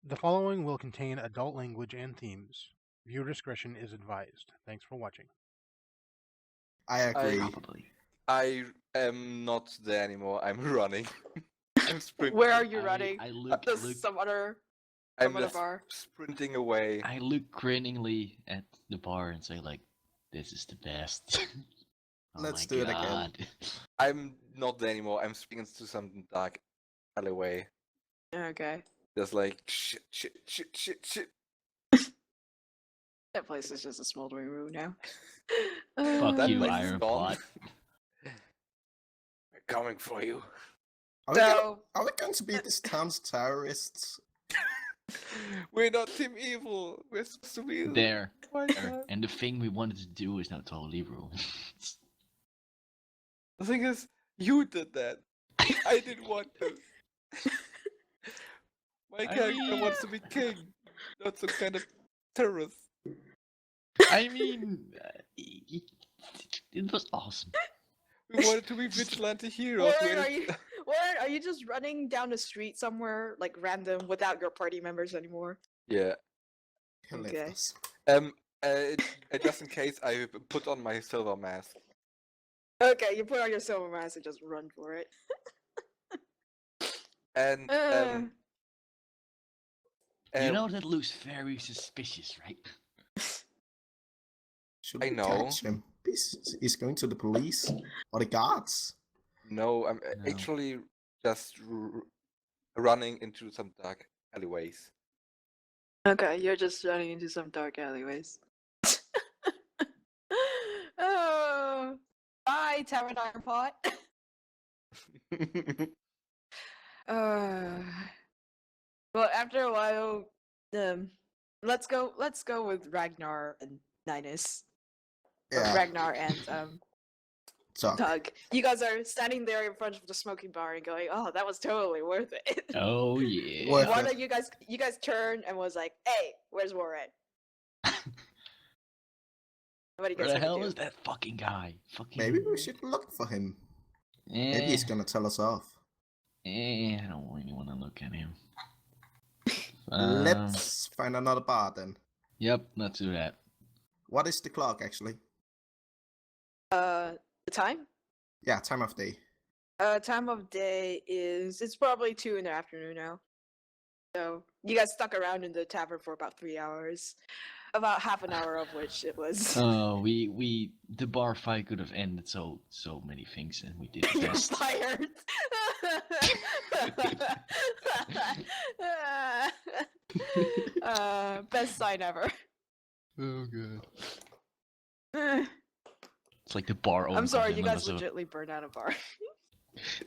The following will contain adult language and themes. Viewer discretion is advised. Thanks for watching. I agree. Probably. I am not there anymore. I'm running. I'm sprinting. Where are you running? I look, There's some other I'm other just bar. sprinting away. I look grinningly at the bar and say like, "This is the best." Oh Let's my do it again. God. I'm not there anymore. I'm sprinting into some dark alleyway. Okay. Just like shit. That place is just a smoldering ruin now. Fuck That you, place is Iron gone. Pot. We're coming for you. So, Are we going to be this town's terrorists? We're not Team Evil. We're supposed to be. There. Oh my There. God. And the thing we wanted to do is now totally ruined. The thing is, you did that. I didn't want to. My character wants to be king, not some kind of terrorist. I mean, it was awesome. We wanted to be vigilante heroes. Warren, are you just running down the street somewhere, like random, without your party members anymore? Yeah. He left Okay. us. Just in case, I put on my silver mask. Okay, you put on your silver mask and just run for it. And You know that looks very suspicious, right? Should I we know. catch him? He's going to the police or the guards. no, I'm No. actually just running into some dark alleyways. Okay, you're just running into some dark alleyways. Oh, bye, Tavern Iron Pot. Well, after a while, let's go with Ragnar and Ninus. Or Yeah. Ragnar and So Tug. You guys are standing there in front of the smoking bar and going, "Oh, that was totally worth it." Oh yeah. Worth One it. of you guys turned and was like, "Hey, where's Warren?" What do you Where guys the hell do? is that fucking guy? Fucking. maybe we should look for him. Maybe he's gonna tell us off. I don't really want to look at him. Let's find another bar then. Yep, let's do that. What is the clock actually? The time? Yeah, time of day. Time of day it's probably 2 in the afternoon now. So you guys stuck around in the tavern for about 3 hours. About half an hour of which it was Oh, the bar fight could have ended so many things, and we did the you're best. fired. Best sign ever. Oh god. It's like the bar. I'm opens sorry, and you none guys of us- legitly burned out a bar.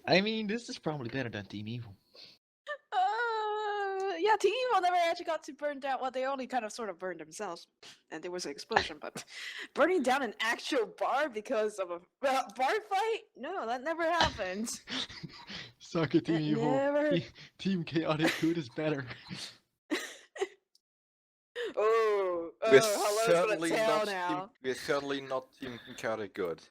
I mean, this is probably better than Team Evil. Yeah, Team Evil never actually got to burn down. Well, they only kind of sort of burned themselves, and there was an explosion. But burning down an actual bar because of a bar fight? No, that never happened. Suck it, Team That Evil. never- Team Chaotic Good is better. Oh, We're hello certainly to the tail not now. We're certainly not Team Chaotic Good.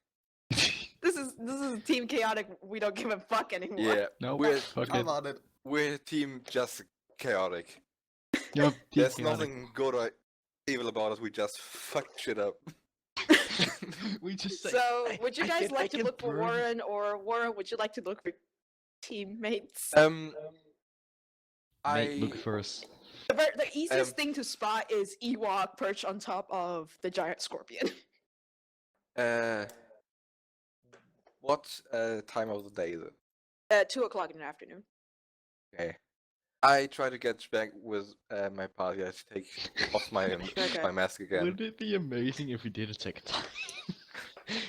This is Team Chaotic. We don't give a fuck anymore. Yeah, No, we're fuck I it. love it. we're Team just chaotic. Yep, Team There's Chaotic. nothing good or evil about us. We just fuck shit up. We just say, So, "I- would you I guys can- I like to can look for burn." Warren, or Warren, would you like to look for teammates? Mate, look I first. The easiest thing to spot is Ewok perched on top of the giant scorpion. what time of the day is it? At 2 o'clock in the afternoon. Okay. I try to get back with my party. I take off my Okay. my mask again. Wouldn't it be amazing if we did it second time?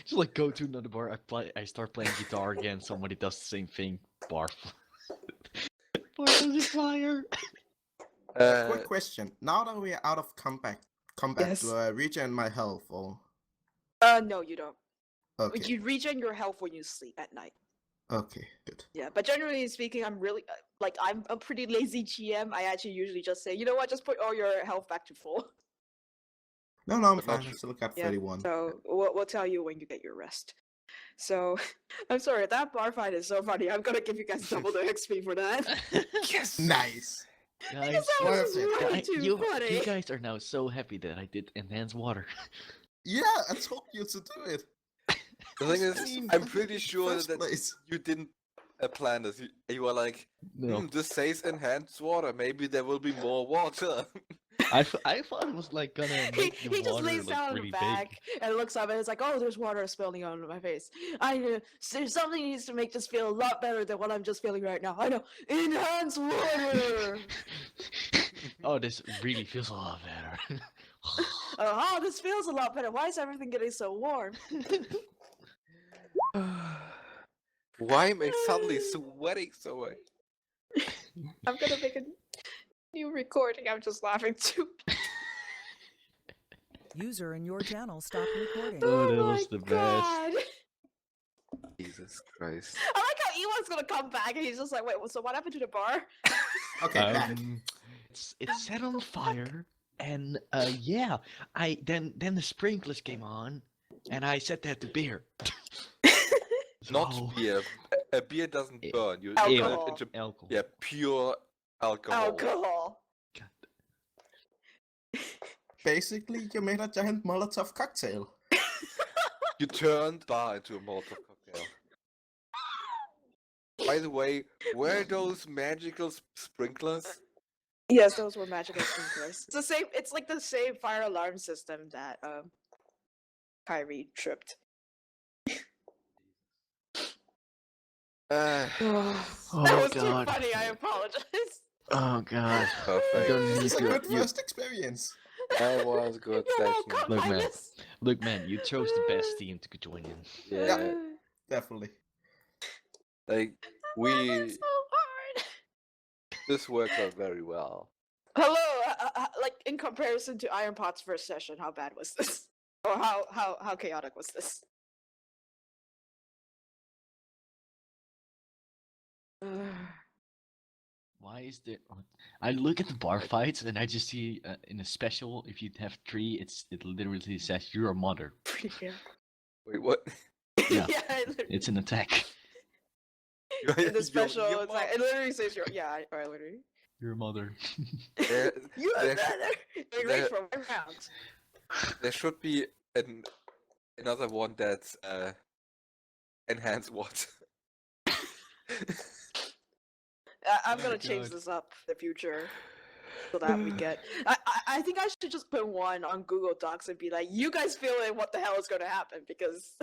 Just like go to another bar, I start playing guitar again, somebody does the same thing, barf. Bar does fire! Quick question. Now that we are out of combat, Yes. do I regen my health or? No, you don't. Okay. You regen your health when you sleep at night. Okay. Good. Yeah, but generally speaking, I'm really I'm a pretty lazy GM. I actually usually just say, you know what, just put all your health back to full. No, I'm But not fine. I tr- still got Yeah, 31. So we'll tell you when you get your rest. So I'm sorry, that bar fight is so funny. I'm gonna give you guys double the XP for that. Yes. Nice. Guys, that was Worth it. really guys, too you funny. guys are now so happy that I did enhance water. Yeah, I told you to do it. The thing I is, mean, I'm in pretty the sure first that place. you didn't plan this. You were like, No, this says enhanced water. Maybe there will be more water. I thought it was like gonna He, make the he just water lays like down on really the back big. and looks up and it's like, oh, there's water spilling onto my face. I know there's something needs to make this feel a lot better than what I'm just feeling right now. I know, enhance water. Oh, this really feels a lot better. Oh, this feels a lot better. Why is everything getting so warm? Why am I suddenly sweating so much? I'm gonna make a new recording. I'm just laughing too. User in your channel stopped recording. Oh, that my was the best. God. Jesus Christ. I like how Ewok's gonna come back and he's just like, wait, so what happened to the bar? Okay, back. It's set on fire, and yeah, then the sprinklers came on, and I set that to beer. Not So- beer. A beer doesn't Eh, burn. You Ale, turn Alcohol. it into alcohol. yeah, pure alcohol. Alcohol. Basically, you made a giant Molotov cocktail. You turned bar into a Molotov cocktail. By the way, were those magical sprinklers? Yes, those were magical sprinklers. It's the same. It's like the same fire alarm system that Kyrie tripped. Uh, That was God. too funny. I apologize. Oh god. perfect. don't need It's a your- good first experience. That was good You're session. welcome. Look, I man. just- Look, man, you chose the best team to join in. Yeah, Definitely. like That we was so hard. this worked out very well. Hello, like in comparison to Iron Pot's first session, how bad was this? Or how chaotic was this? Why is there? I look at the bar fights and I just see in a special, if you have 3, it literally says you're a mother. Pretty fair. Wait, what? Yeah. it literally- It's an attack. in the special, Your it's like it literally says you're or literally. You're a mother. there, You are there, better. Doing there- great for 1 round. there should be another one that's enhanced what? I'm gonna Oh, change God. this up in the future so that we get. I think I should just put one on Google Docs and be like, you guys feel it. What the hell is gonna happen? Because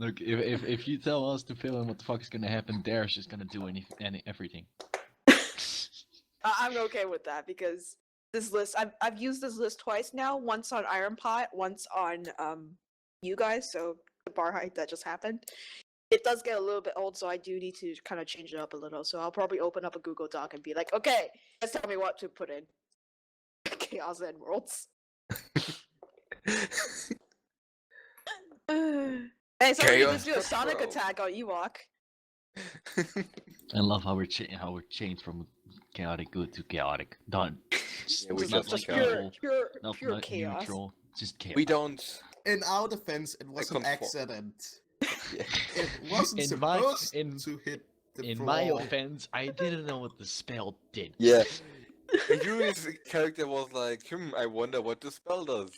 Look, if you tell us to fill in what the fuck is gonna happen, Dar's just gonna do everything. I'm okay with that because this list I've used this list twice now. Once on Iron Pot, once on you guys. So the bar height that just happened. It does get a little bit old, so I do need to kind of change it up a little. So I'll probably open up a Google Doc and be like, okay, let's tell me what to put in. Chaos and Worlds. Hey, somebody Chaos just do a sonic Control. attack on Ewok. I love how we're changed from chaotic good to chaotic done. Yeah, we It's not just like pure, neutral, not pure chaos. neutral, just chaos. We don't. In our defense, it was an control. accident. Yeah. It wasn't In my- supposed in- to hit the In floor. my offense, I didn't know what the spell did. Yeah. And Yuri's character was like, I wonder what the spell does.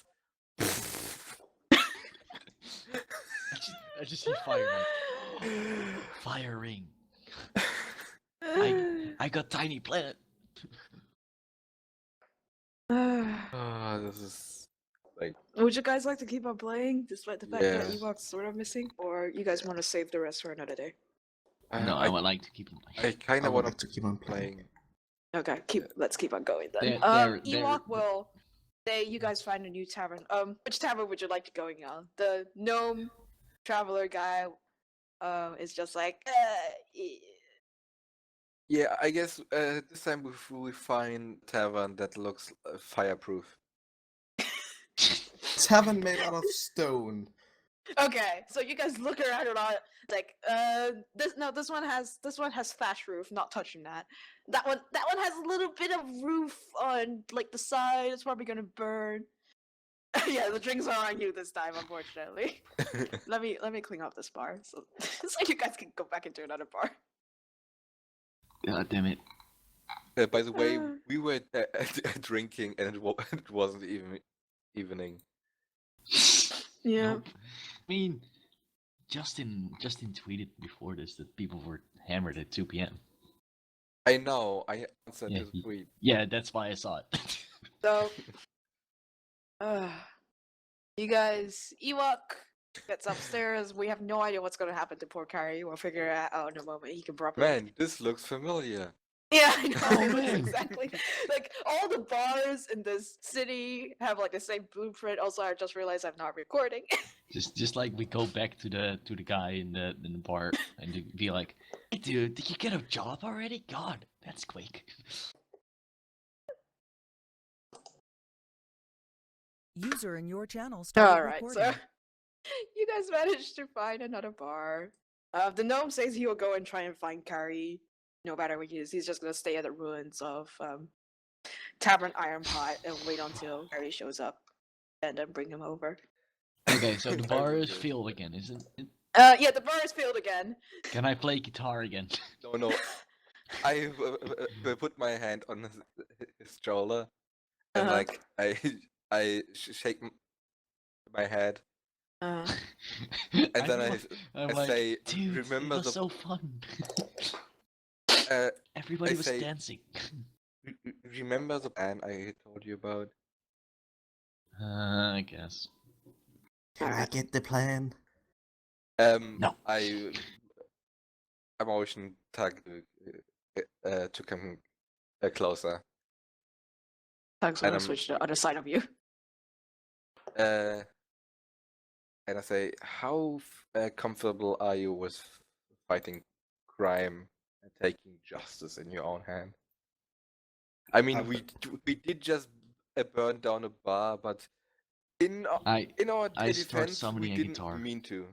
I just see fire. Like, fire ring. I got tiny planet. This is like Would you guys like to keep on playing, despite the fact that Yeah. Ewok's sort of missing? Or you guys want to save the rest for another day? No, I would like to keep them. I kind I of would want like to keep on playing. Okay, let's keep on going then. They're- Ewok will say you guys find a new tavern. Which tavern would you like to go in on? The gnome traveler guy is just like Yeah, I guess this time we find tavern that looks fireproof. Tavern made out of stone. Okay, so you guys look around and all like this one has thatch roof, not touching that. That one has a little bit of roof on like the side, it's probably gonna burn. Yeah, the drinks are on you this time, unfortunately. Let me clean up this bar so you guys can go back into another bar. God damn it. By the way, we were drinking and it wasn't even evening. Yeah. Nope. I mean, Justin tweeted before this that people were hammered at 2 p.m. I know. I answered Yeah, his tweet. Yeah, that's why I saw it. So, you guys, Ewok gets upstairs. We have no idea what's gonna happen to poor Kyrie. We'll figure it out in a moment. He can probably. Man, this looks familiar. Yeah, I know. Oh, It looks man. exactly like all the bars in this city have like the same blueprint. Also, I just realized I'm not recording. just like we go back to the guy in the bar and be like, "Hey, dude, did you get a job already? God, that's quick." User in your channel started All right, recording. so you guys managed to find another bar. The gnome says he will go and try and find Kyrie. No matter what he is, he's just gonna stay at the ruins of Tavern Iron Pot and wait until Kyrie shows up, and then bring him over. Okay, so the bar is Good. filled again, isn't it? Yeah, the bar is filled again. Can I play guitar again? No. I put my hand on his shoulder and Uh-huh. like I shake my head Uh, and then I'm I like, say, dude, remember it was the so fun. uh, Everybody I was say- dancing. remember the plan I told you about? I guess. Can I get the plan? No. I motion Tug to come closer. Tug's gonna I'm- switch to the other side of you. And I say, how comfortable are you with fighting crime and taking justice in your own hand? I mean, we did just burn down a bar, but in our I start defense, we summoning a didn't guitar. mean to.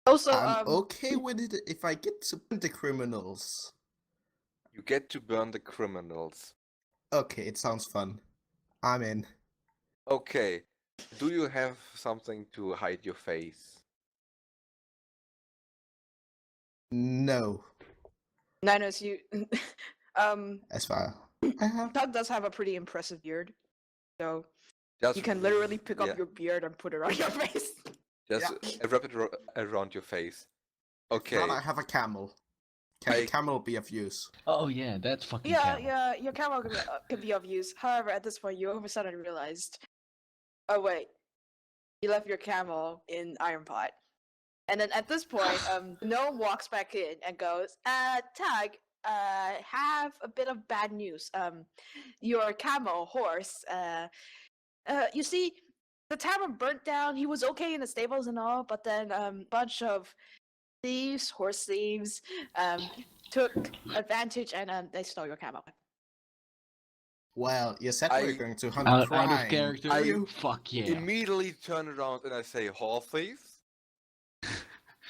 Also, I'm okay with it if I get to the criminals. You get to burn the criminals. Okay, it sounds fun. I'm in. Okay. Do you have something to hide your face? No, Ninus, you as far I have. Tug does have a pretty impressive beard. So Just you can literally pick yeah, up your beard and put it on your face. just wrap it around your face. Okay. But I have a camel. Can I- a camel be of use? Oh yeah, that's fucking Yeah, camel. yeah, your camera can be of use. However, at this point, you all of a sudden realized, oh wait, you left your camel in Iron Pot. And then at this point, Gnome walks back in and goes, Tag, have a bit of bad news. Your camel horse, you see, the tavern burnt down. He was okay in the stables and all, but then bunch of thieves, horse thieves, took advantage and they stole your camel. Well, you said we I- were going to hunt Out crime. of character. I- Fuck yeah. Immediately turn around and I say, horse thieves?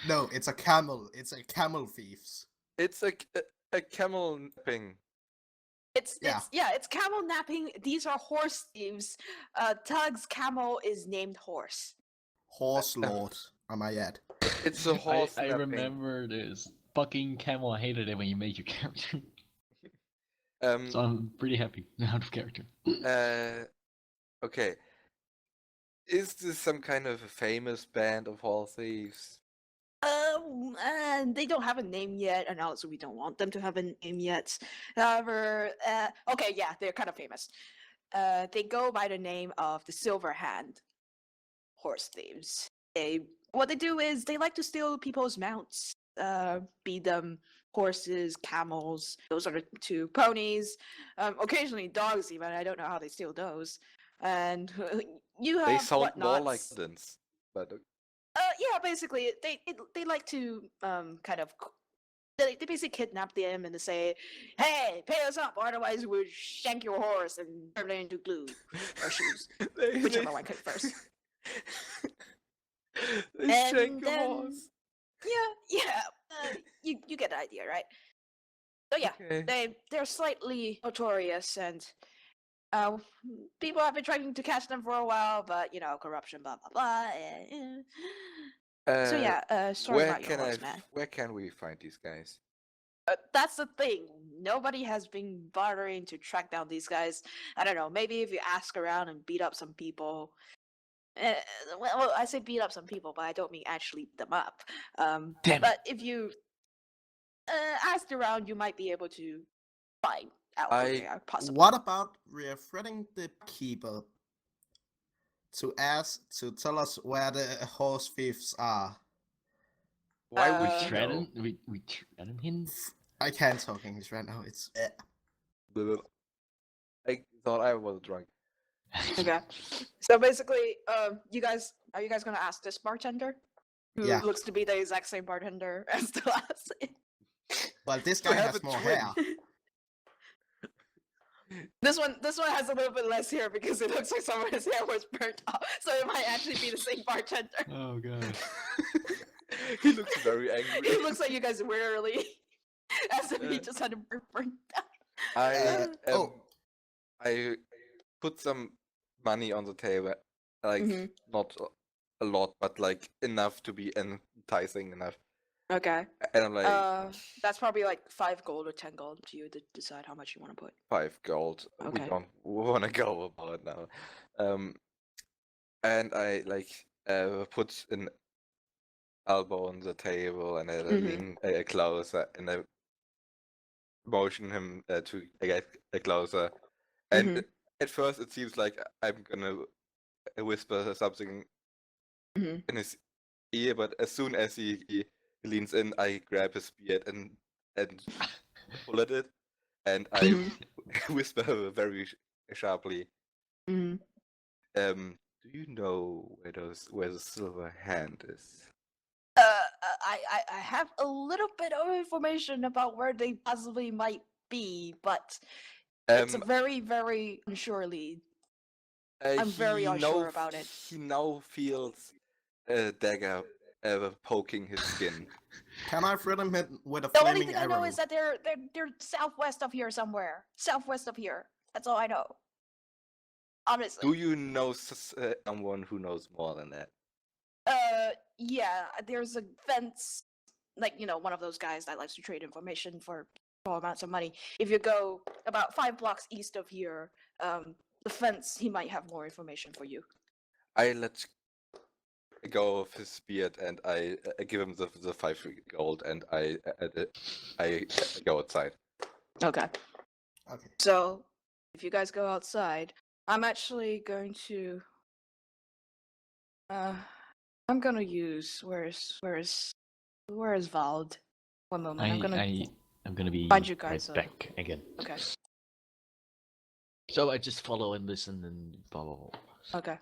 No, it's a camel. It's a camel thieves. It's a camel napping. It's camel napping. These are horse thieves. Tug's camel is named Horse. Horse lord, I might add. It's a horse I napping. remember this fucking camel. I hated it when you made your character. Um, So I'm pretty happy. Out of character. okay. Is this some kind of a famous band of horse thieves? They don't have a name yet, and also we don't want them to have a name yet. However, okay, yeah, they're kind of famous. They go by the name of the Silver Hand Horse Thieves. What they do is they like to steal people's mounts, be them horses, camels. Those are the two ponies. Occasionally dogs, even. I don't know how they steal those. And you have They sound more whatnots. like Paladins, but Yeah, basically, they like to kind of they basically kidnap them and they say, "Hey, pay us up, otherwise we'll shank your horse and turn it into glue or shoes, whichever one comes first." They And shank your then- horse. Yeah. You get the idea, right? So yeah, Okay. they're slightly notorious and. People have been trying to catch them for a while, but corruption, blah blah blah. So yeah, sorry where about your can horse, man. where can we find these guys? That's the thing. Nobody has been bothering to track down these guys. I don't know. Maybe if you ask around and beat up some people. Uh, well, I say beat up some people, but I don't mean actually beat them up. Damn. But if you asked around, you might be able to find out where they are, possibly. What about we're threatening the keeper to tell us where the horse thieves are? Why would Uh, you Threaten? We threaten him? I can't talk English right now. It's know? I thought I was drunk. Okay. So basically, are you guys gonna ask this bartender, who Yeah. looks to be the exact same bartender as the last? well, this You guy have has a more twin. hair. This one has a little bit less hair because it looks like some of his hair was burnt off, so it might actually be the same bartender. Oh god. He looks very It angry. looks like you guys were early, as if he just had a burnt down. I oh. I put some money on the table, like Mhm. not a lot, but like enough to be enticing enough. Okay. And I'm like That's probably like 5 gold or 10 gold to you to decide how much you want to put. 5 gold. We Okay. don't want to go about now. And I like put an elbow on the table and I lean closer and I motion him to get closer. And at first it seems like I'm gonna whisper something Mhm. in his ear, but as soon as he leans in, I grab his beard and pull at it, and I whisper very sharply. Mhm. Do you know where the silver hand is? I have a little bit of information about where they possibly might be, but it's a very, very unsure lead. I'm very unsure about it. He now feels a dagger poking his skin. Can I threaten him with a The only flaming thing I arrow? know is that they're southwest of here somewhere. Southwest of here. That's all I know. Honestly. Do you know someone who knows more than that? Yeah, there's a fence, like, one of those guys that likes to trade information for small amounts of money. If you go about 5 blocks east of here, the fence, he might have more information for you. I let go of his beard and I give him the 5 gold and I go outside. Okay. Okay. So, if you guys go outside, I'm actually going to I'm gonna use where is Vald? One moment. I'm gonna be Find you guys, right back again. Okay. So I just follow and listen and blah blah blah. Okay.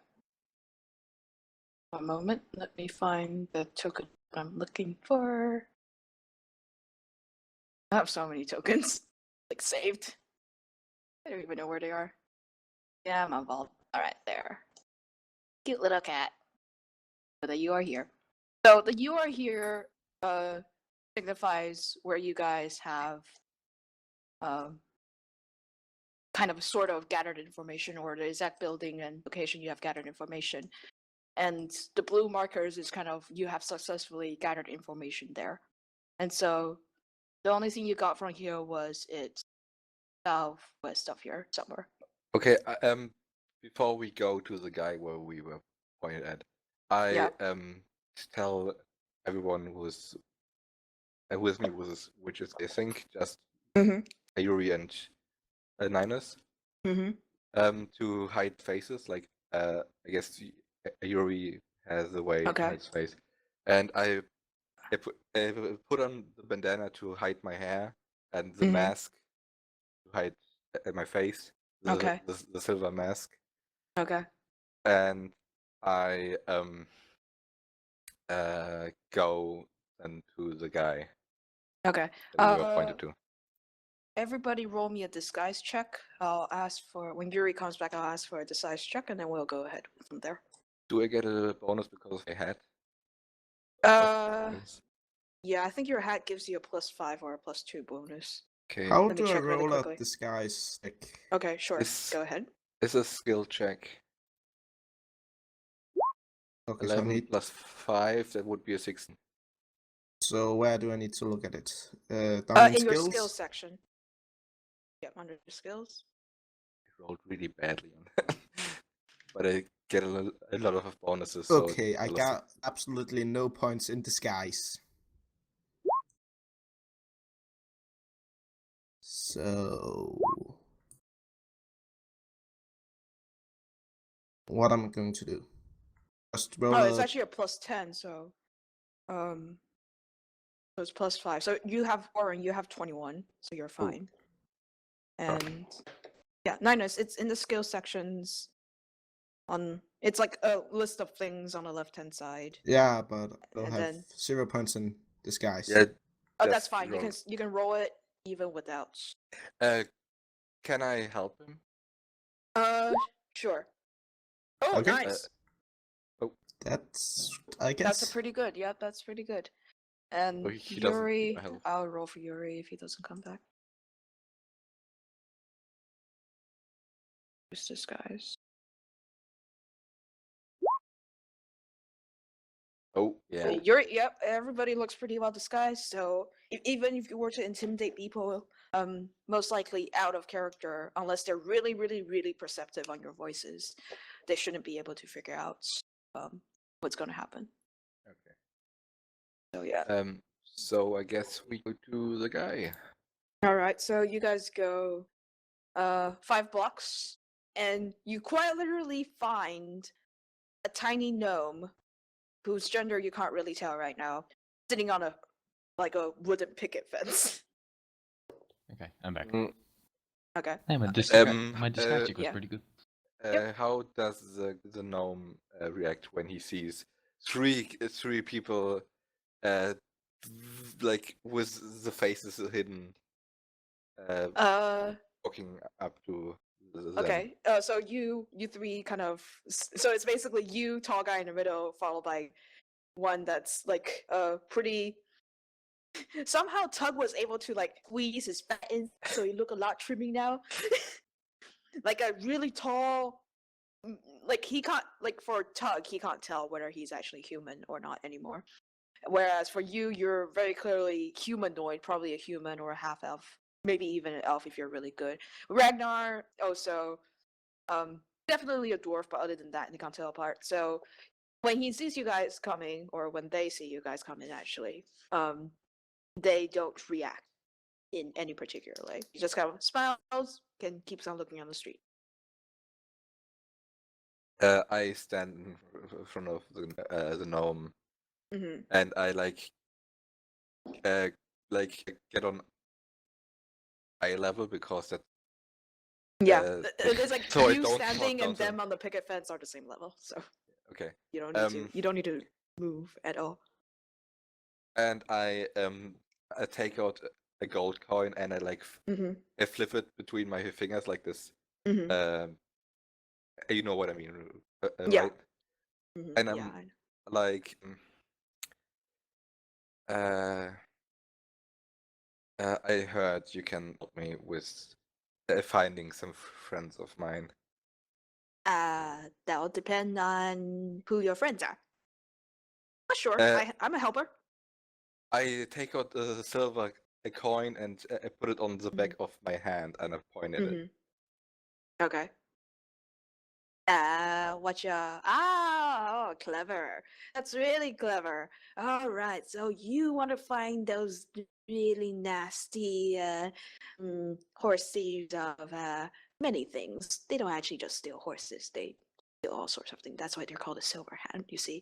One moment. Let me find the token I'm looking for. I have so many tokens, like, saved. I don't even know where they are. Yeah, I'm on Vault. Alright, there. Cute little cat. So that you are here. So the you are here signifies where you guys have kind of sort of gathered information, or the exact building and location you have gathered information. And the blue markers is kind of you have successfully gathered information there. And so the only thing you got from here was it's southwest of here somewhere. Okay, before we go to the guy where we were pointed at, I tell everyone who's with me which is I think just Youri and Ninus, to hide faces. Like I guess Youri has a way to hide his face, and I put on the bandana to hide my hair and the mask to hide my face. The silver mask. Okay. And I go and to the guy Okay. that we were pointed to. Everybody roll me a disguise check. I'll ask for when Yuri comes back. I'll ask for a disguise check, and then we'll go ahead from there. Do I get a bonus because I had? Yeah, I think your hat gives you a +5 or a +2 bonus. Okay. How Let me do I check really roll a quickly. disguise? Okay, sure. It's- Go ahead. It's a skill check. Okay, so I 11 need plus 5, that would be a 16. So where do I need to look at it? Down In your skills? skills section. Yep, under the skills. I rolled really badly on that. But I get a lot of bonuses. So Okay, I it's got absolutely no points in disguise. So what am I going to do? Just roll Oh, it's a- actually a +10, so so it's +5. So you have Warren, you have 21, so you're fine. And yeah, Ninus, it's in the skill sections. It's like a list of things on the left-hand side. Yeah, but I'll And have then 0 points in disguise. Yeah. oh, that's just fine. roll. You can roll it even without. Can I help him? Sure. Oh, Okay. nice. That's, I guess. That's a pretty good. Yeah, that's pretty good. And Oh, he doesn't need Youri, my help. I'll roll for Youri if he doesn't come back. Use disguise. Oh, yeah. You're yep. Everybody looks pretty well disguised. So even if you were to intimidate people, most likely out of character, unless they're really, really, really perceptive on your voices, they shouldn't be able to figure out what's going to happen. Okay. So yeah. So I guess we go to the guy. All right. So you guys go 5 blocks, and you quite literally find a tiny gnome whose gender you can't really tell right now, sitting on a wooden picket fence. Okay, I'm back. Mm, Okay. Hey, my Um, disguise check was yeah. pretty good. How does the gnome react when he sees three people, like with the faces hidden, walking up to them? Okay. So you three kind of. So it's basically you, tall guy in the middle, followed by one that's like pretty. Somehow Tug was able to like squeeze his fat in, so he look a lot trimmy now. Like a really tall. Like he can't like for Tug, he can't tell whether he's actually human or not anymore. Whereas for you, you're very clearly humanoid, probably a human or a half elf, maybe even an elf if you're really good. Ragnar also, definitely a dwarf, but other than that, they can't tell apart. So when he sees you guys coming, or when they see you guys coming, actually, they don't react in any particular way. He just kind of smiles and keeps on looking on the street. I stand in front of the gnome, Mm-hmm. and I like get on eye level because that. Yeah, there's like so I you don't standing talk and down to them on the picket fence are the same level, so Okay. you don't need to. You don't need to move at all. And I take out a gold coin and I Mm-hmm. I flip it between my fingers like this. Mm-hmm. You know what I mean, Yeah. right? Mm-hmm. And Yeah. I'm I know. like, I heard you can help me with finding some friends of mine. That'll depend on who your friends are. But sure, I'm a helper. I take out a silver coin and I put it on the back of my hand and I point at it. Okay. What you? Oh, clever. That's really clever. All right, so you want to find those really nasty horse thieves of many things. They don't actually just steal horses; they steal all sorts of things. That's why they're called a silver hand. You see,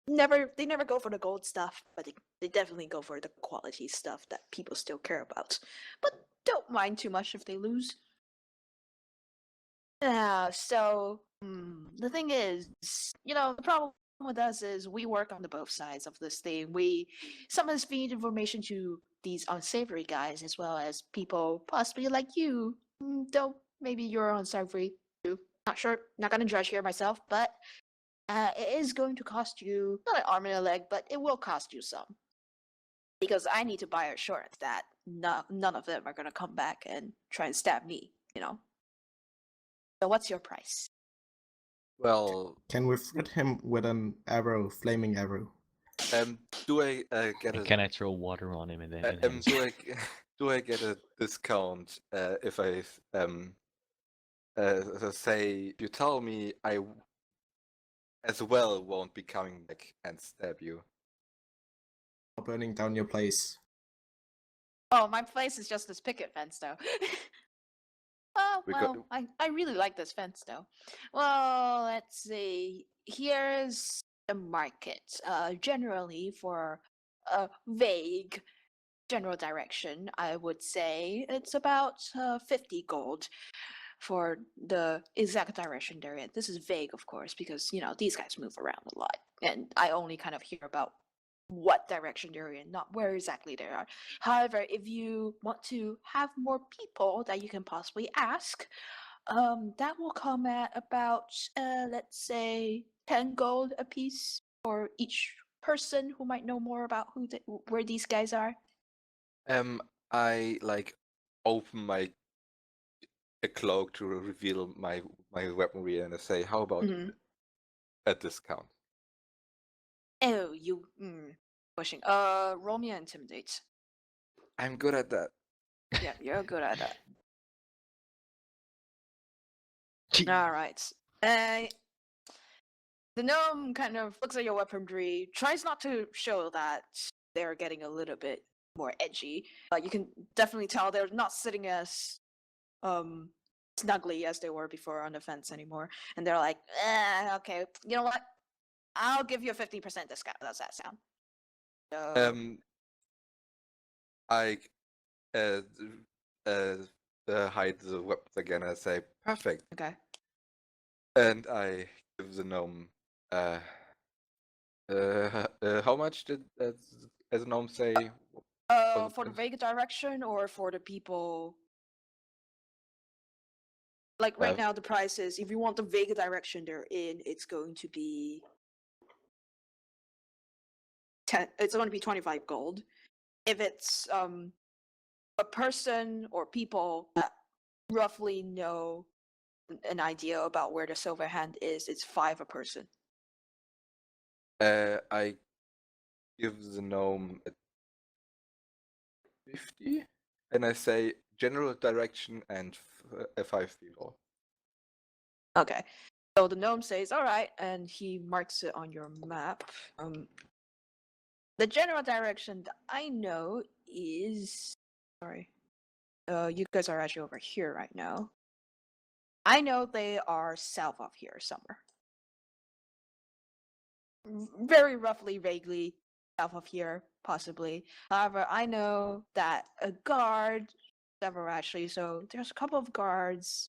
they never go for the gold stuff, but they definitely go for the quality stuff that people still care about. But don't mind too much if they lose. So the thing is, the problem with us is we work on the both sides of this thing. We sometimes feed information to these unsavory guys as well as people possibly like you. Though maybe you're unsavory too. Not sure. Not gonna judge here myself, but it is going to cost you not an arm and a leg, but it will cost you some. Because I need to buy assurance that none of them are gonna come back and try and stab me, So what's your price? Well, Can we threat him with an arrow, flaming arrow? Do I get a And can I throw water on him and then enhance do I do I get a discount if I say you tell me as well won't be coming back and stab you? Burning down your place. Oh, my place is just this picket fence, though. Oh, We well, got- I really like this fence, though. Well, let's see. Here's the market. Generally, for a vague general direction, I would say it's about 50 gold for the exact direction they're in. This is vague, of course, because, you know, these guys move around a lot. And I only kind of hear about what direction they're in, not where exactly they are. However, if you want to have more people that you can possibly ask, that will come at about, let's say, 10 gold a piece for each person who might know more about where these guys are. I like open my a cloak to reveal my weaponry and I say, how about Mhm. a discount? Oh, you pushing. Roll me an intimidate. I'm good at that. Yeah, you're good at that. All right. The gnome kind of looks at your weaponry, tries not to show that they're getting a little bit more edgy. You can definitely tell they're not sitting as snugly as they were before on the fence anymore. And they're like, okay, you know what? I'll give you a 50% discount. How's that sound? So, I hide the weapons again and I say, perfect. okay. And I give the gnome how much did as the gnome say? Was it For the just- vague direction or for the people? Like right Uh, now, the price is if you want the vague direction they're in, it's going to be 10. It's going to be 25 gold. If it's a person or people that roughly know an idea about where the silver hand is, it's 5 a person. I give the gnome a 50 and I say general direction and 5 people. Okay. So the gnome says, all right, and he marks it on your map. The general direction that I know is sorry. You guys are actually over here right now. I know they are south of here somewhere. Very roughly, vaguely south of here, possibly. However, I know that a guard, several actually, so there's a couple of guards.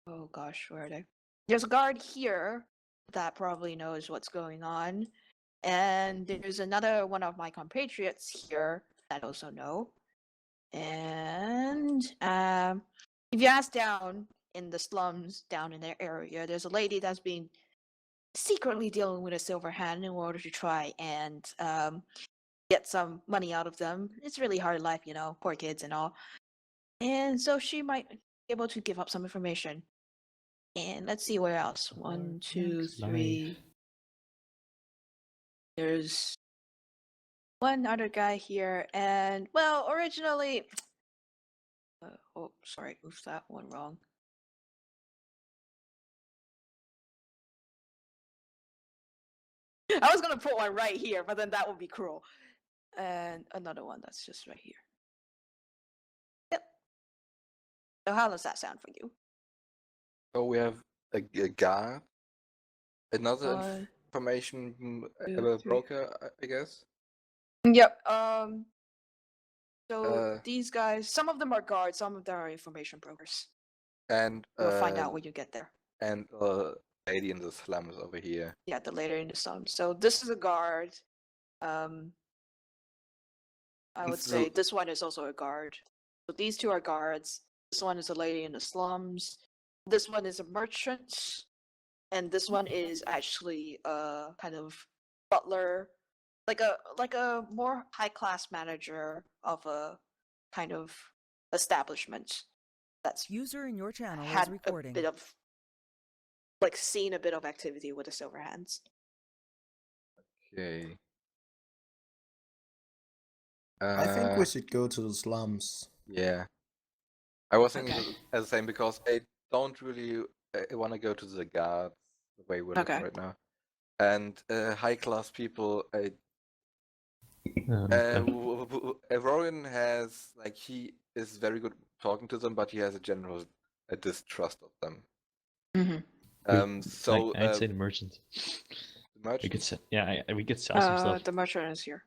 Oh gosh, where are they? There's a guard here that probably knows what's going on. And there's another one of my compatriots here that also know. And if you ask down in the slums, down in their area, there's a lady that's been secretly dealing with a silver hand in order to try and get some money out of them. It's really hard life, you know, poor kids and all. And so she might be able to give up some information. And let's see where else. 1, 2, Next 3. life. There's one other guy here, and well, originally. Oh, sorry, moved that one wrong. I was gonna put one right here, but then that would be cruel. And another one that's just right here. Yep. So how does that sound for you? So we have a guard, another One, information 2, 3. broker, I guess. Yep. So Uh, these guys, some of them are guards, some of them are information brokers. and You'll find out when you get there. and lady in the slums over here. Yeah, the later in the song. So this is a guard. I would say this one is also a guard. So these two are guards. This one is a lady in the slums. This one is a merchant. And this one is actually a kind of butler, like a more high class manager of a kind of establishment that's User in your channel is had a recording. bit of like seen a bit of activity with the silver hands. Okay. I think we should go to the slums. Yeah. I was thinking Okay. the same because I don't really want to go to the guards the way we're Okay. looking right now. And high class people, Rorian has like he is very good talking to them, but he has a general distrust of them. Mm-hmm. So I'd say the merchant. the We merchant, could sell, we could sell some stuff. The merchant is here.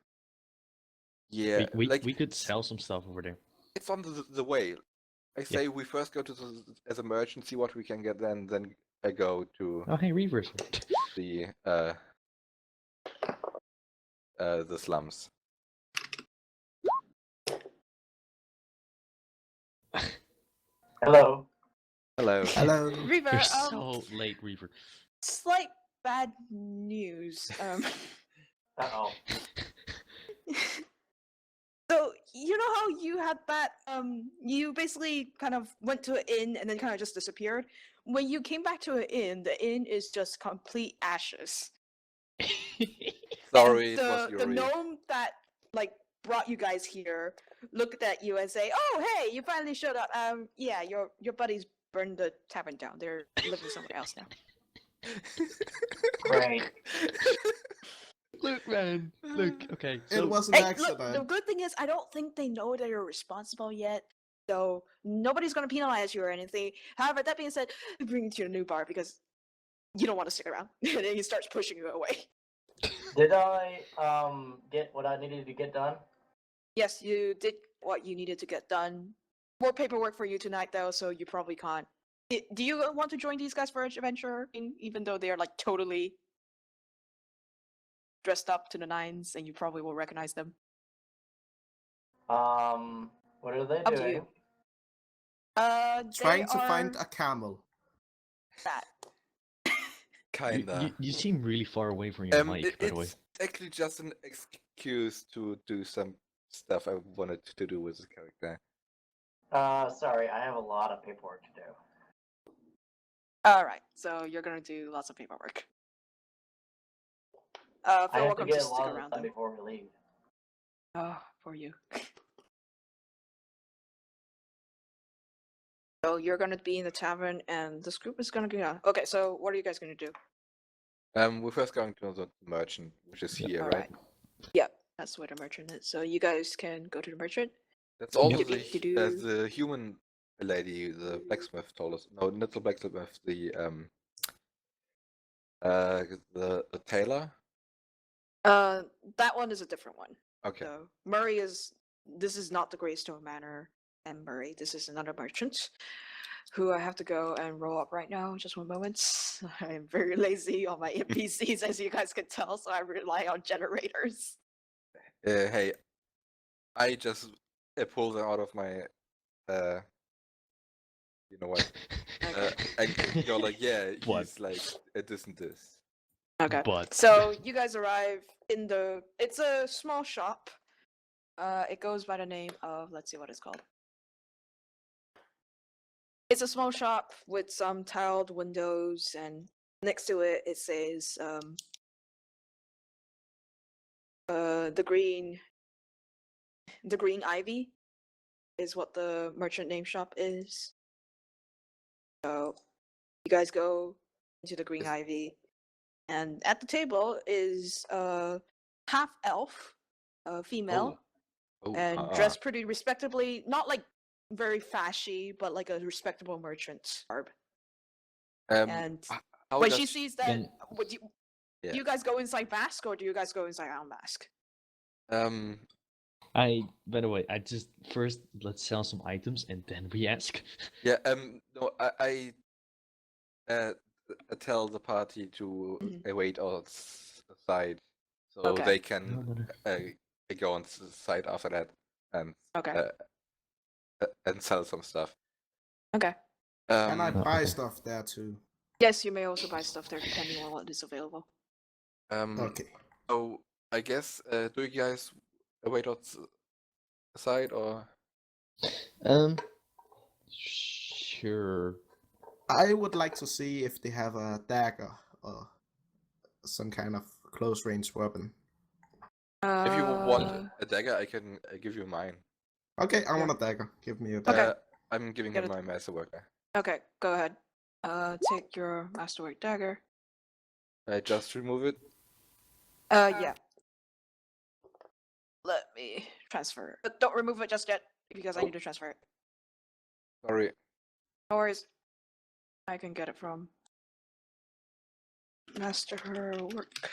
yeah, we like could sell some stuff over there. it's on the way. I say we first go to as a merchant, see what we can get, then I go to Oh, hey, Reavers. the slums. Hello. Hello. Hello. Reaver, You're so late, Reaver. slight bad news. Uh-oh. So you know how you had that you basically kind of went to an inn and then kind of just disappeared? When you came back to an inn, the inn is just complete ashes. Sorry, And it was the Youri. gnome that like brought you guys here looked at you and say, "Oh, hey, you finally showed up. Yeah, your buddies burned the tavern down. They're living somewhere else now." Great. Look, man. Look. Okay. So It was an Hey, look, accident. the good thing is I don't think they know that you're responsible yet. So nobody's gonna penalize you or anything. However, that being said, bring you to your new bar because you don't want to stick around. And then he starts pushing you away. Did I get what I needed to get done? Yes, you did what you needed to get done. More paperwork for you tonight though, so you probably can't. Do you want to join these guys for an adventure, even though they are like totally dressed up to the nines and you probably will recognize them? What are they Up to doing? you. Trying They to find are a camel. that. Kinda. you seem really far away from your mic, by the way. It's actually just an excuse to do some stuff I wanted to do with the character. Sorry, I have a lot of paperwork to do. Alright, so you're gonna do lots of paperwork. I Feel have to welcome get to a stick lot of around this done though. before we leave. Oh, for you. So you're gonna be in the tavern and this group is gonna go. Okay, so what are you guys gonna do? We're first going to the merchant, which is here, right? Alright. Yep, that's where the merchant is. So you guys can go to the merchant. That's also Do-do-do-do. the human lady, the blacksmith told us. No, not the blacksmith, the tailor. That one is a different one. Okay. So Murray is. This is not the Greystone Manor and Murray. This is another merchant, who I have to go and roll up right now. Just 1 moment. I am very lazy on my NPCs, as you guys can tell, so I rely on generators. Hey, I just pulled them out of my. You know what? And you're like, yeah, What? he's like, it isn't this. Okay. But So you guys arrive in the. It's a small shop. It goes by the name of. Let's see what it's called. It's a small shop with some tiled windows, and next to it, it says the green ivy is what the merchant name shop is. So you guys go into the green ivy, and at the table is a half elf, female, and dressed pretty respectably. Not like very fashy, but like a respectable merchant garb. And how when does she sees that, Then- would you? Yeah. Do you guys go inside mask, or do you guys go inside mask? by the way, I just first let's sell some items and then we ask. Yeah, no, I tell the party to wait outside, so Okay. they can go on the side after that and Okay. And sell some stuff. Okay. And I buy okay. stuff there too. Yes, you may also buy stuff there depending on what is available. Okay. So I guess do you guys wait outside or? Sure. I would like to see if they have a dagger or some kind of close range weapon. If you want a dagger, I can give you mine. Okay, I Yeah. want a dagger. Give me a dagger. Okay. I'm giving Get him it. my masterwork. Okay, go ahead. Take your masterwork dagger. I just remove it. Yeah. Let me transfer it. But don't remove it just yet, because I need to transfer it. Sorry. No worries. I can get it from Masterwork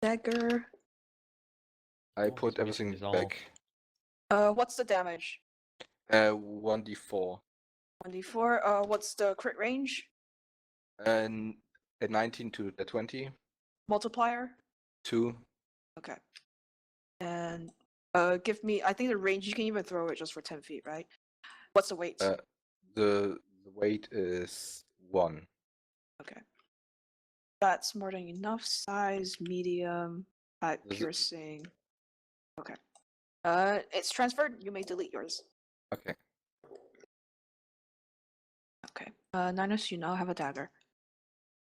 dagger. I Oh, put this everything is all- back. What's the damage? 1d4. 1d4. What's the crit range? And a 19 to a 20. Multiplier? 2. Okay. And give me. I think the range you can even throw it just for 10 feet, right? What's the weight? The weight is 1. Okay. That's more than enough. Size, medium, type, Is it- piercing. Okay. It's transferred. You may delete yours. Okay. Okay. Ninus, you now have a dagger.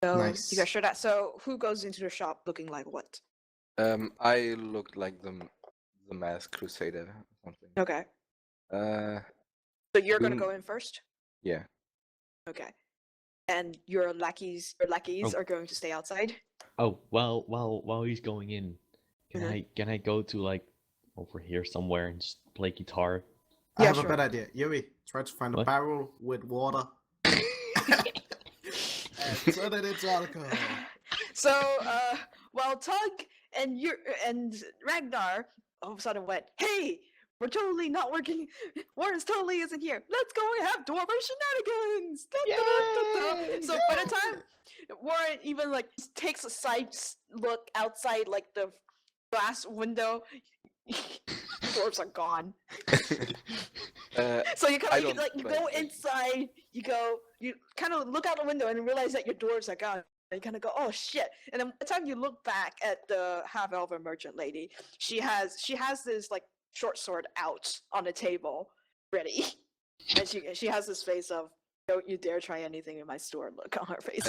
So Nice. you guys sure that. So who goes into the shop looking like what? I look like the masked crusader or something. Okay. Uh, So you're gonna Doom- go in first. yeah. Okay. And your lackeys Oh. are going to stay outside. Oh, while he's going in, Mhm. can I go to like over here somewhere and just play guitar? I Yeah, have sure. a better idea. Yuri, try to find a What? barrel with water and turn it into alcohol. So while Tug and Ragnar all of a sudden went, "Hey, we're totally not working. Warren's totally isn't here. Let's go and have dwarven shenanigans." Da, da, da, da. So by the time Warren even like takes a side look outside like the glass window, dwarves are gone. So you I kind of don't like you play go Satan. inside, you kind of look out the window and realize that your dwarves are gone. And you kind of go, "Oh shit!" And then by the time you look back at the half-elven merchant lady, she has this like short sword out on the table, ready, and she has this face of "Don't you dare try anything in my store" look on her face.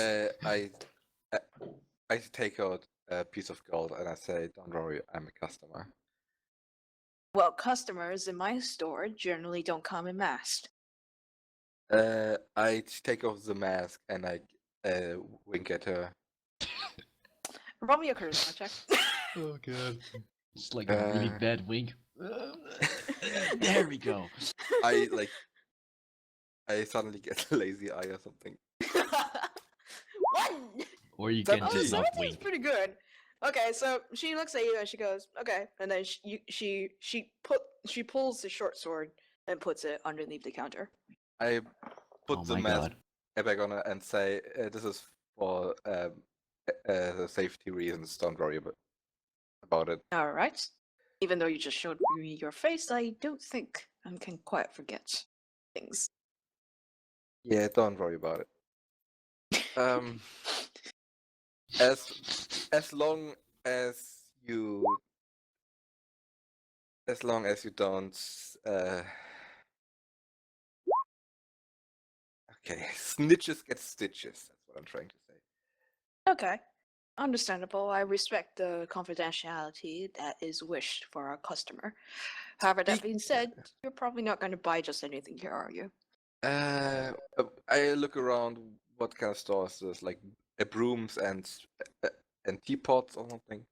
I take out a piece of gold and I say, "Don't worry, I'm a customer." Well, customers in my store generally don't come in masked. I take off the mask and I wink at her. Roll me a charisma check. Oh god. It's like a really bad wink. There we go. I suddenly get a lazy eye or something. 1. Or you can Oh, just not 17 is wink. pretty good. Okay, so she looks at you and she goes, "Okay," and then she pulls the short sword and puts it underneath the counter. I put Oh the my mask god. back on her and say, "This is for safety reasons. Don't worry about it." All right. Even though you just showed me your face, I don't think I can quite forget things. Yeah, don't worry about it. As long as you don't okay, snitches get stitches. That's what I'm trying to say. Okay. Understandable. I respect the confidentiality that is wished for our customer. However, that being said, you're probably not going to buy just anything here, are you? I look around what kind of stores there's, like brooms and teapots or something.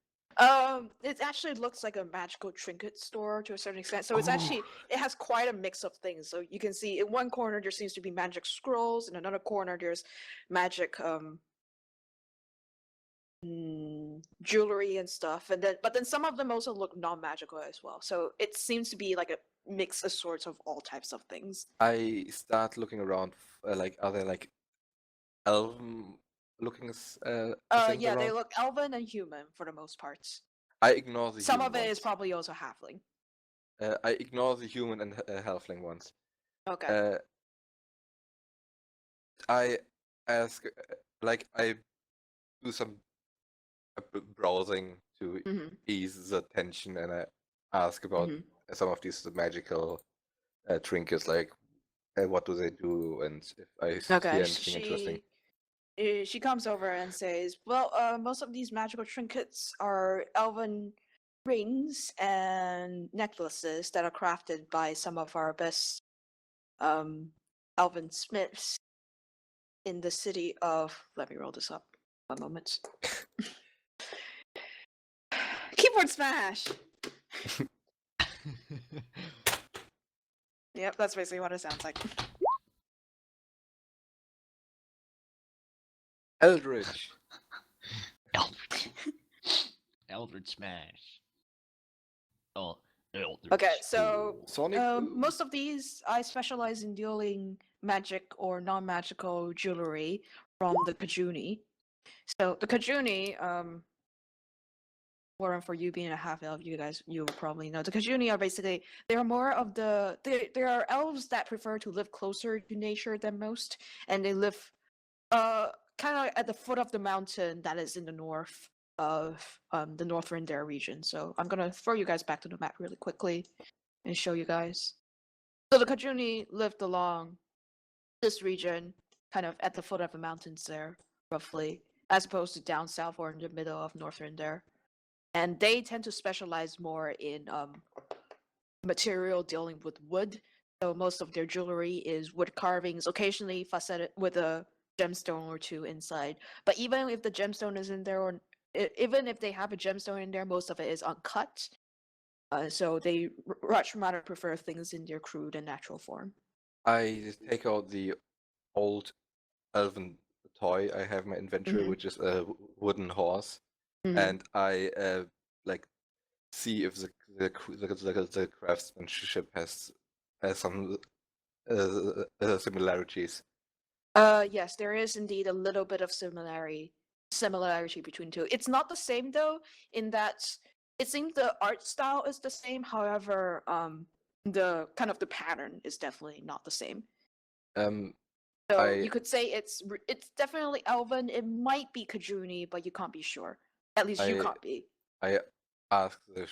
It actually looks like a magical trinket store to a certain extent. So it's Oh. actually it has quite a mix of things. So you can see in one corner there seems to be magic scrolls, in another corner there's magic jewelry and stuff, and then some of them also look non-magical as well. So it seems to be like a mix of sorts of all types of things. I start looking around, like, are there like elven looking things Yeah, they around? look elven and human for the most part. I ignore the Some human of it is ones. probably also halfling. I ignore the human and halfling ones. Okay. I ask, like, I do some browsing to Mhm. ease the tension, and I ask about Mhm. some of these magical trinkets, like what do they do, and if I see Okay. anything interesting. She comes over and says, "Well, most of these magical trinkets are elven rings and necklaces that are crafted by some of our best elven smiths in the city of. Let me roll this up. 1 moment. Keyboard smash. Yep, that's basically what it sounds like. Eldritch. Eldritch. Eldritch Smash. Oh, Eldritch. Okay, so Sonic Boom. most of these I specialize in dealing magic or non-magical jewelry from the Kajuni. So the Kajuni, Warren, for you being a half elf, you probably know the Kajuni are basically they're more of they are elves that prefer to live closer to nature than most, and they live kind of at the foot of the mountain that is in the north of the northern Dare region. So I'm gonna throw you guys back to the map really quickly and show you guys. So the Kajuni lived along this region, kind of at the foot of the mountains there, roughly, as opposed to down south or in the middle of northern Dare. And they tend to specialize more in material dealing with wood. So most of their jewelry is wood carvings, occasionally faceted with a gemstone or two inside. But even if the gemstone is in there, or even if they have a gemstone in there, most of it is uncut. So they much rather prefer things in their crude and natural form. I take out the old elven toy I have in my inventory, Mhm. which is a wooden horse, and I like see if the craftsmanship has some similarities. Yes, there is indeed a little bit of similarity between two. It's not the same though, in that it seems the art style is the same. However, the kind of the pattern is definitely not the same. So you could say it's definitely elven. It might be Kajuni, but you can't be sure. At least you can't be. I asked the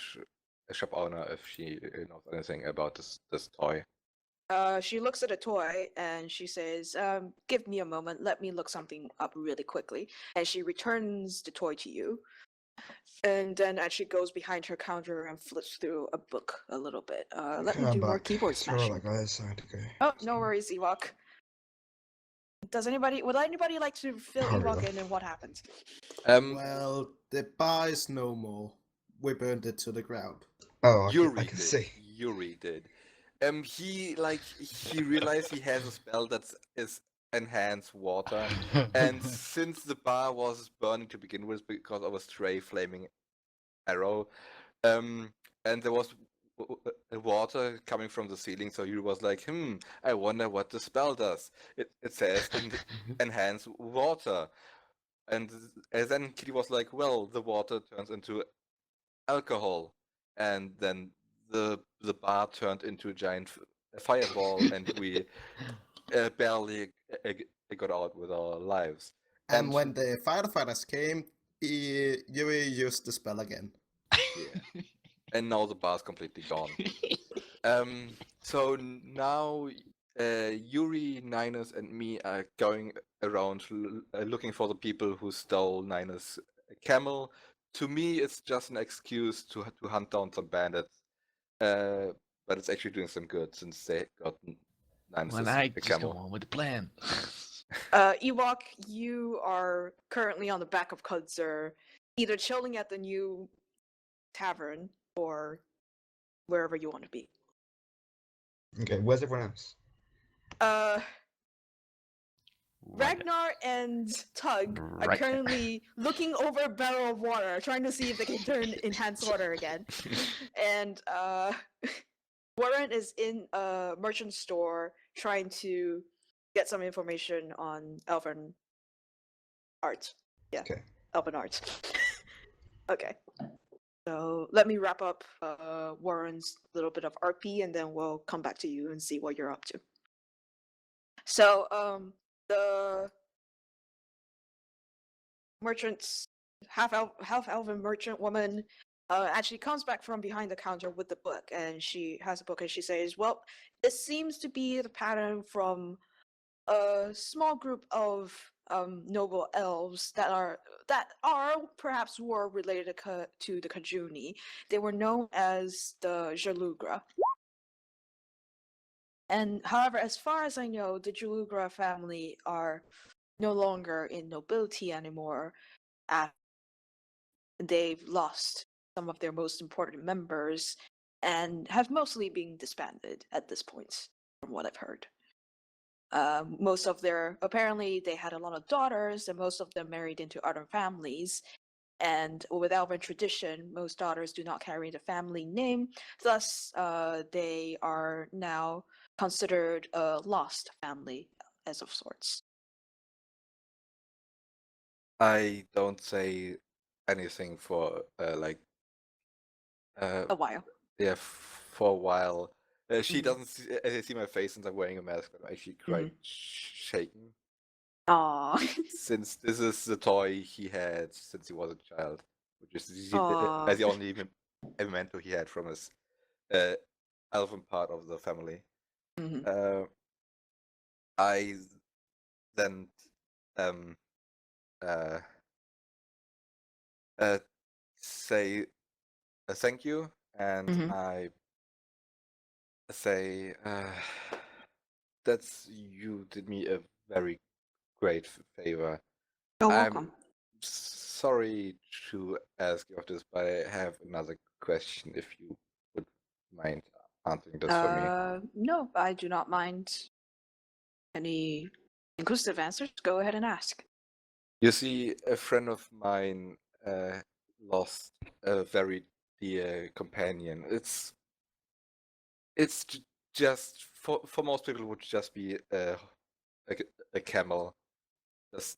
shop owner if she knows anything about this toy. She looks at the toy and she says, "Give me a moment. Let me look something up really quickly." And she returns the toy to you, and then actually goes behind her counter and flips through a book a little bit. Let me I'm do more back. keyboard Sorry smashing. about that, guys. I had to go. Oh, no worries, Ewok. Would anybody like to fill Hurry Ewok up. in and what happens? Well, the bar is no more. We burned it to the ground. Oh, I Youri can did. see. Youri did. He realized he has a spell that is enhance water, and since the bar was burning to begin with because of a stray flaming arrow, and there was water coming from the ceiling, so he was like, I wonder what the spell does. It says enhance water, and then Kitty was like, well, the water turns into alcohol, and then the bar turned into a giant fireball, and we barely got out with our lives. And when the firefighters came, Yuri used the spell again. Yeah. And now the bar's completely gone. So now Youri, Ninus, and me are going around looking for the people who stole Ninus' camel. To me, it's just an excuse to hunt down some bandits, but it's actually doing some good since they got Ninus' Well, I just camel. go on with the plan. Ewok, you are currently on the back of Tugsarf, either chilling at the new tavern or wherever you want to be. Okay, where's everyone else? Ragnar and Tug are currently looking over a barrel of water, trying to see if they can turn enhanced water again. And Warren is in a merchant store trying to get some information on elven art. Yeah, Okay. elven art. Okay. So let me wrap up Warren's little bit of RP, and then we'll come back to you and see what you're up to. So the merchant's half elven merchant woman actually comes back from behind the counter with the book, and she has a book, and she says, "Well, this seems to be the pattern from a small group of noble elves that are perhaps were related to the Kajuni. They were known as the Jalugra. And however, as far as I know, the Jalugra family are no longer in nobility anymore. They've lost some of their most important members and have mostly been disbanded at this point, from what I've heard. Most of apparently they had a lot of daughters, and most of them married into other families. And with Elven tradition, most daughters do not carry the family name. Thus, they are now considered a lost family, as of sorts. I don't say anything for A while. yeah, for a while. She Mhm. doesn't see my face since I'm wearing a mask. I'm actually quite shaken. Aww. Since this is the toy he had since he was a child, which is Aw. the only memento he had from his elven part of the family. Mhm. I then say thank you, and Mhm. I say that's you did me a very great favor. You're I'm welcome. sorry to ask you of this, but I have another question if you would mind answering this for me. No, I do not mind any inclusive answers. Go ahead and ask. You see, a friend of mine lost a very dear companion. It's just for most people it would just be a camel, just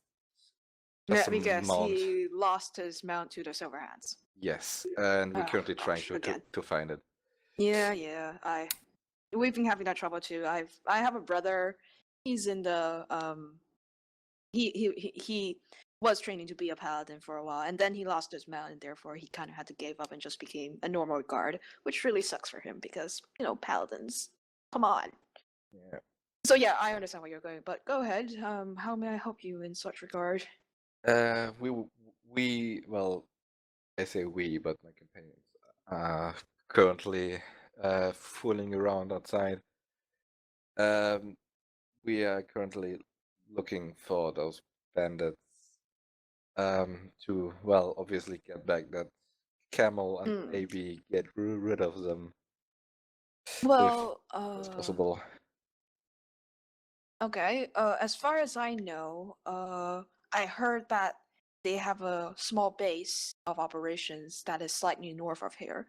Yeah, a because mount. he lost his mount to the Silverhands. Yes, and we're Oh, currently trying gosh, again. to find it. Yeah. We've been having that trouble too. I have a brother. He's in the he was training to be a paladin for a while, and then he lost his mount, and therefore he kind of had to give up and just became a normal guard, which really sucks for him because paladins. Come on. Yeah. So yeah, I understand where you're going, but go ahead. How may I help you in such regard? Well, I say we, but my companions are currently fooling around outside. We are currently looking for those bandits to, well, obviously get back that camel and maybe get rid of them Well, if possible. okay. As far as I know, I heard that they have a small base of operations that is slightly north of here.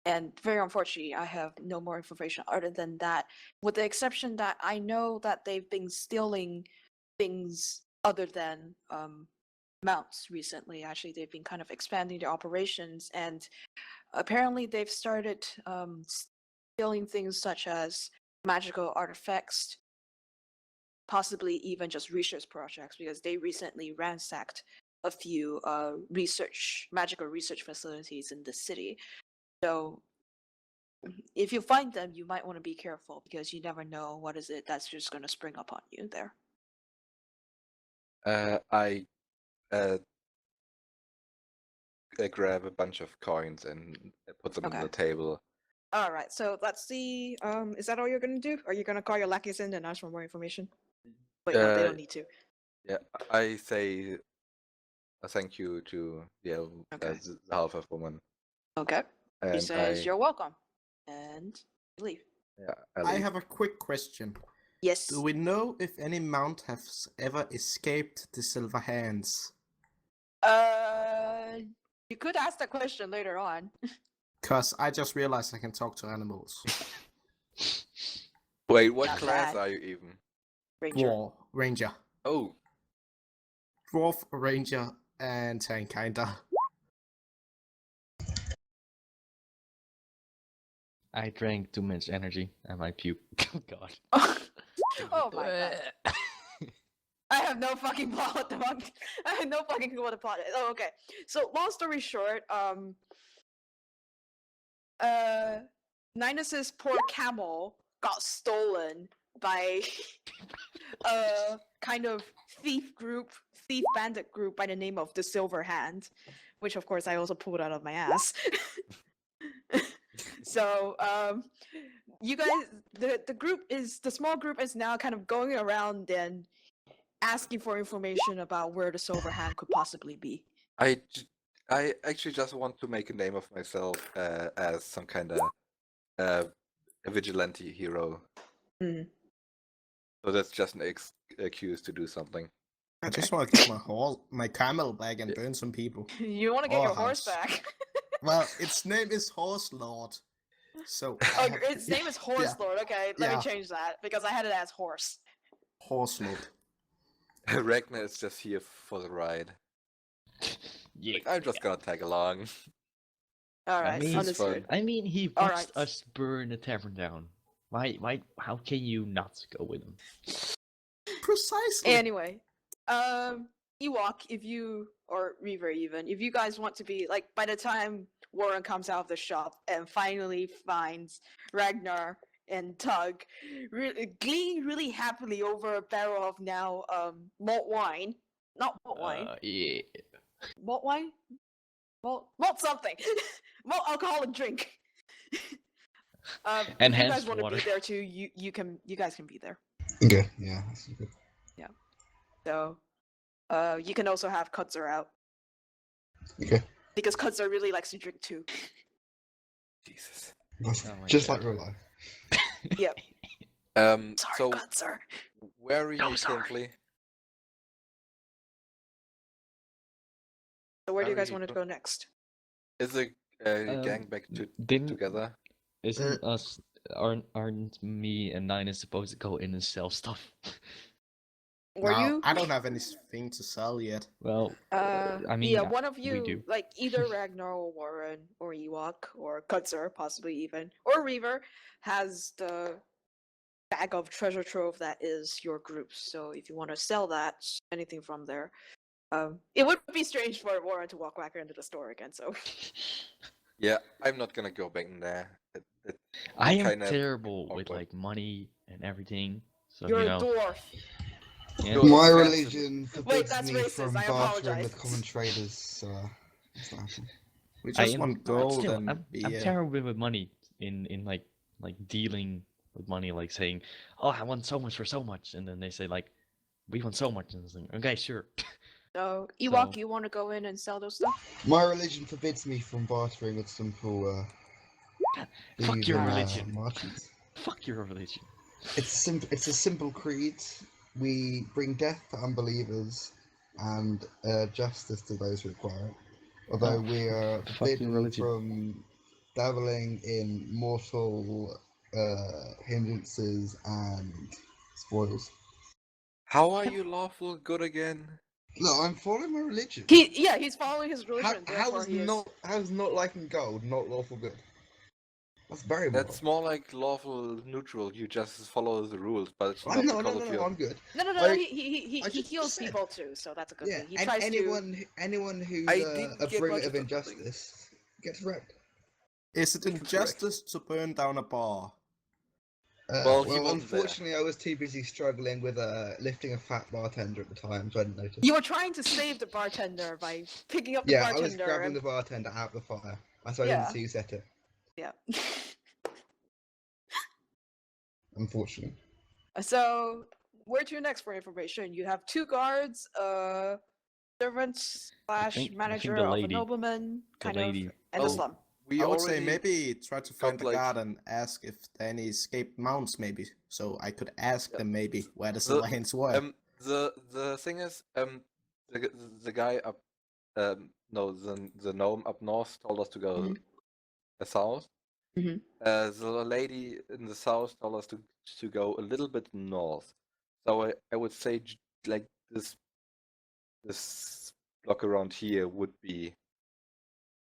And very unfortunately, I have no more information other than that, with the exception that I know that they've been stealing things other than mounts recently. Actually, they've been kind of expanding their operations, and apparently they've started stealing things such as magical artifacts, possibly even just research projects, because they recently ransacked a few magical research facilities in the city. So if you find them, you might want to be careful because you never know what is it that's just going to spring up on you there. I grab a bunch of coins and put them on the table. All right, so let's see. Is that all you're going to do? Are you going to call your lackeys in and ask for more information? Wait, no, they don't need to. Yeah, I say a thank you to the half-elf woman. Okay. He And says, "You're welcome," and leave. Yeah, I have a quick question. Yes. Do we know if any mount has ever escaped the Silver Hands? You could ask that question later on. Because I just realized I can talk to animals. Wait, what Not class bad. are you even? Ranger. Ranger. Oh. Dwarf, Ranger, and Tankard. I drank too much energy and my puke. Oh god. Oh my god. I have no fucking plot what the fuck. I have no fucking clue what the plot is. Oh, okay. So long story short, Ninus's poor camel got stolen by kind of thief bandit group by the name of the Silver Hand, which of course I also pulled out of my ass. So you guys, the small group is now kind of going around and asking for information about where the Silver Hand could possibly be. I actually just want to make a name of myself as some kind of a vigilante hero. Mm. So that's just an excuse to do something. I just want to get my camel back and burn some people. You want to get Or your horse house. back? Well, its name is Horse Lord. So I Oh, have- its name is Horse yeah, Lord. Okay, let yeah. me change that because I had it as horse. Horse Lord. Ragnar is just here for the ride. Yeah. Like, I'm just gonna tag along. All right, mean, understood. I mean, he All watched right. us burn the tavern down. Why? How can you not go with him? Precisely. Anyway, Ewok, if you or Reaver even, if you guys want to be like, by the time Warren comes out of the shop and finally finds Ragnar and Tug gleaning really happily over a barrel of now malt wine, not malt wine, Yeah. malt wine, malt something, malt alcoholic drink. If you guys Enhanced want to water. be there too, you guys can be there. Okay, yeah, that's good. So, you can also have Kutzer out Okay, because Kutzer really likes to drink too. Jesus. that's Oh my just God. like real life. Yep. Sorry, Sorry, Kutzer. where are you No, sorry. currently? So where do you Where are guys you want to go- go next? Is the gang back Didn't together? isn't us aren't me and Ninus supposed to go in and sell stuff? Were Now, you? I don't have anything to sell yet. Well, I mean, yeah, one of we you, do. like either Ragnar or Warren or Ewok or Kutzer, possibly even, or Reaver, has the bag of treasure trove that is your group. So if you want to sell that, anything from there, it would be strange for Warren to walk back into the store again. So Yeah, I'm not gonna go back in there. I am kinda terrible with awkward. like money and everything. So you're you a know, dwarf. yeah. You're My offensive. religion forbids that's me racist, from I bartering apologize. with common traders, so it's not happening. We I just am want but gold still, and I'm beer. terrible with money in like dealing with money, like saying, "Oh, I want so much for so much," and then they say like, "We want so much," and it's like, "Okay, sure." So Ewok, So- you want to go in and sell those stuff? My religion forbids me from bartering with simple Fuck your thieving, religion. merchants. Fuck your religion. It's a simple creed. We bring death to unbelievers and justice to those who require it. Although No, we are fuck your forbidden religion. from dabbling in mortal hindrances and spoils. How are you lawful good again? No, I'm following my religion. He's following his religion. How, and therefore he is. how is not liking gold not lawful good? That's very moral. That's more like lawful neutral. You just follow the rules, but it's I'm not no, because of no, your. I'm good. No. I- He I just heals said- people too, so that's a good Yeah, thing. He and tries anyone who's I a didn't get bringer much of of injustice gets wrecked. Is it Correct. injustice to burn down a bar? Well, he wasn't there. unfortunately, I was too busy struggling with lifting a fat bartender at the time, so I didn't notice. You were trying to save the bartender by picking up the Yeah, I was bartender. grabbing and... the bartender out of the fire. So I Yeah. didn't see who set it, Yeah. unfortunately. So where to next for information? You have 2 guards, servants slash think manager the of a lady- nobleman, kind lady- of, and a Oh, slum. We I would already say maybe try to find got, the like- guard and ask if there are any escaped mounts, maybe. So I could ask Yeah. them maybe where the The- silver hands were. The thing is the guy up no the gnome up north told us to go Mhm. south. Mhm. The lady in the south told us to go a little bit north. So I would say like this block around here would be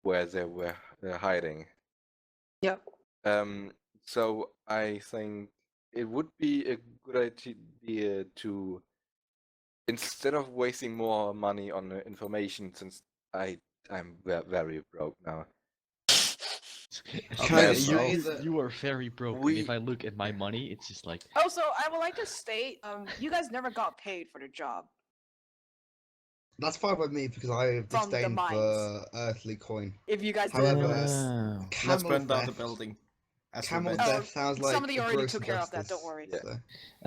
where they were hiding. Yep. So I think it would be a good idea to, instead of wasting more money on information, since I'm very broke now, Can I Okay, just you, say you, that you are very broke. And We- if I look at my money, it's just like Also, I would like to state, you guys never got paid for the job. that's fine by me because I have From the disdained mines. the earthly coin. If you guys However, did. Wow. Let's Camel burn down the theft. building. As Camel revenge. theft sounds like somebody a already gross took care of that, don't injustice, worry.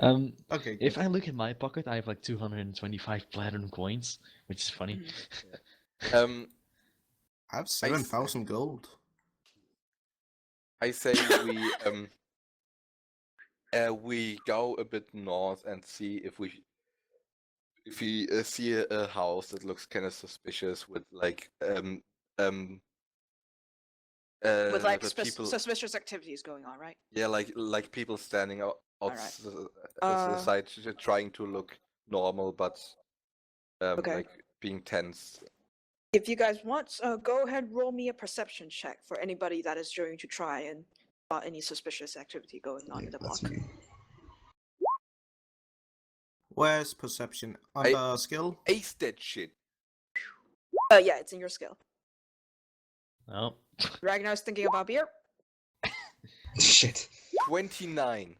Yeah. so. Okay, If good. I look in my pocket, I have like 225 platinum coins, which is funny. I have 7,000 gold. I say we go a bit north and see if we see a house that looks kind of suspicious with like With like the people, suspicious activities going on, right? yeah, like people standing Alright. outside trying to look normal, but Okay. like being tense. If you guys want, go ahead and roll me a perception check for anybody that is going to try and spot any suspicious activity going on in the That's block. me. Where's perception? Under skill? Ace that shit. Yeah, it's in your skill. Oh, Ragnar's thinking about beer. Shit. 29.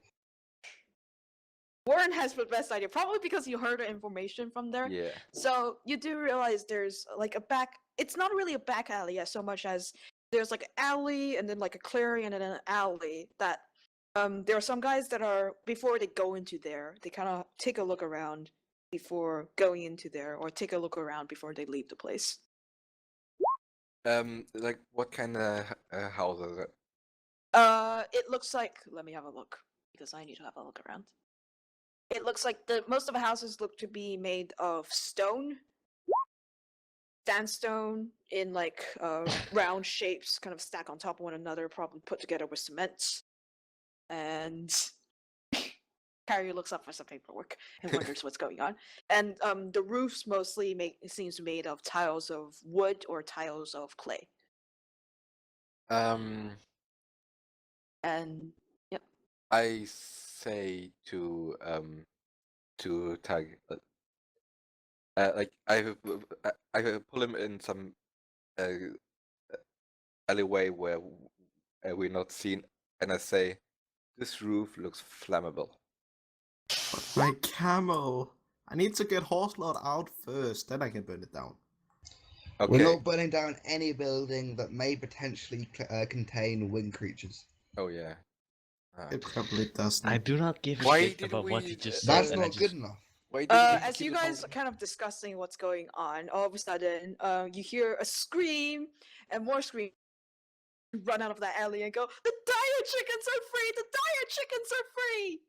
Warren has the best idea, probably because you heard the information from there. Yeah. So you do realize there's like a back. It's not really a back alley as so much as there's like an alley and then like a clearing and then an alley that there are some guys that are before they go into there, they kind of take a look around before going into there, or take a look around before they leave the place. Like what kind of house is it? It looks like. Let me have a look because I need to have a look around. It looks like most of the houses look to be made of stone, sandstone in like round shapes, kind of stacked on top of one another, probably put together with cement. And Kyrie looks up for some paperwork and wonders what's going on. And the roofs mostly seems made of tiles of wood or tiles of clay. Um, And yep. I say to Tag, like I pull him in some alleyway where we're not seen, and I say, "This roof looks flammable." My camo. I need to get Horselord out first, then I can burn it down. Okay. We're not burning down any building that may potentially contain winged creatures. Oh yeah. It probably does. I do not give a Why shit did about what we, you just said. That's and I not just- good enough. Why did we As keep you it guys home? are kind of discussing what's going on, all of a sudden, you hear a scream and more screams. You run out of that alley and go, "The dire chickens are free! The dire chickens are free!"